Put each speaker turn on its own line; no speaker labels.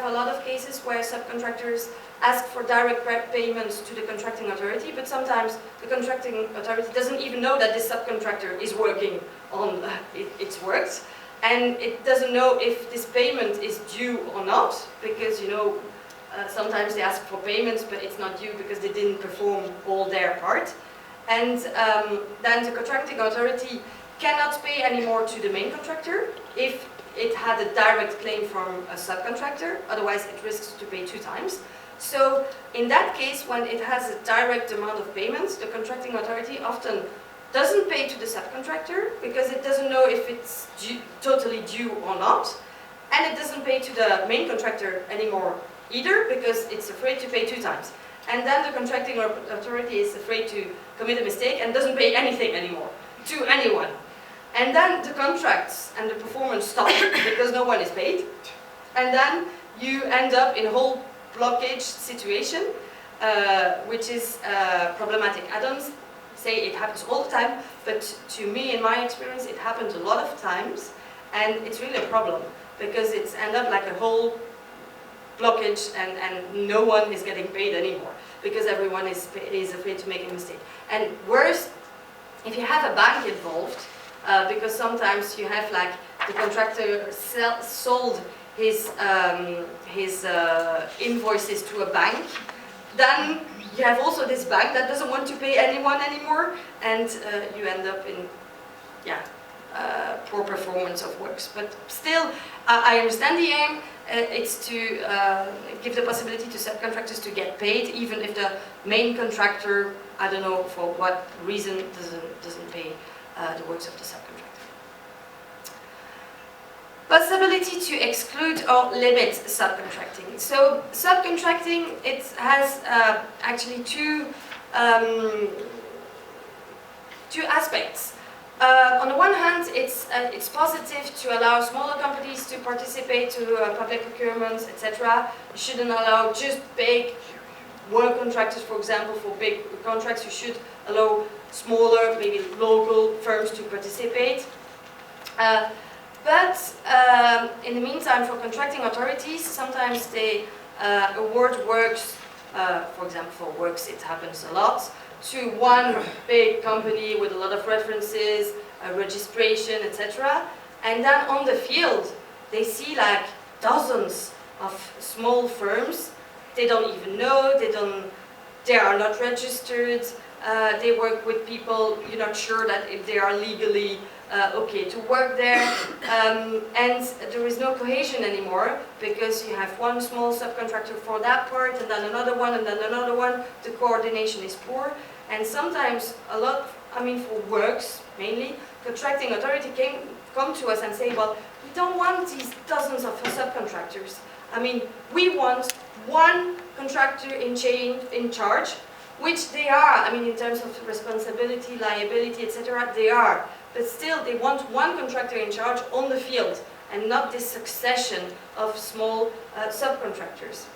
a lot of cases where subcontractors ask for direct payments to the contracting authority, but sometimes the contracting authority doesn't even know that this subcontractor is working on its works, and it doesn't know if this payment is due or not, because sometimes they ask for payments, but it's not due because they didn't perform all their part. And then the contracting authority cannot pay anymore to the main contractor if it had a direct claim from a subcontractor, otherwise it risks to pay 2 times. So in that case, when it has a direct amount of payments, the contracting authority often doesn't pay to the subcontractor because it doesn't know if it's totally due or not, and it doesn't pay to the main contractor anymore either because it's afraid to pay 2 times. And then the contracting authority is afraid to commit a mistake and doesn't pay anything anymore to anyone. And then the contracts and the performance stop because no one is paid. And then you end up in a whole blockage situation, which is problematic. I don't say it happens all the time, but to me, in my experience, it happens a lot of times. And it's really a problem because it's end up like a whole blockage and no one is getting paid anymore because everyone is afraid to make a mistake. And worse, if you have a bank involved, because sometimes you have like the contractor sold his invoices to a bank, then you have also this bank that doesn't want to pay anyone anymore, and you end up in poor performance of works. But still, I understand the aim. It's to give the possibility to subcontractors to get paid, even if the main contractor, I don't know for what reason, doesn't pay the works of the subcontractor. Possibility to exclude or limit subcontracting. So subcontracting, it has actually two aspects. On the one hand, it's positive to allow smaller companies to participate to public procurements, etc. You shouldn't allow just big work contractors, for example, for big contracts. You should allow smaller, maybe local firms to participate. But in the meantime, for contracting authorities, sometimes they award works, for example, for works, it happens a lot, to one big company with a lot of references, registration, etc. And then on the field, they see like dozens of small firms. They don't even know, they are not registered. They work with people you're not sure that if they are legally okay to work there. And there is no cohesion anymore because you have one small subcontractor for that part and then another one and then another one. The coordination is poor. And sometimes for works mainly, contracting authority come to us and say, well, we don't want these dozens of subcontractors. We want one contractor in charge, which they are. In terms of responsibility, liability, etc., they are. But still, they want one contractor in charge on the field and not this succession of small subcontractors.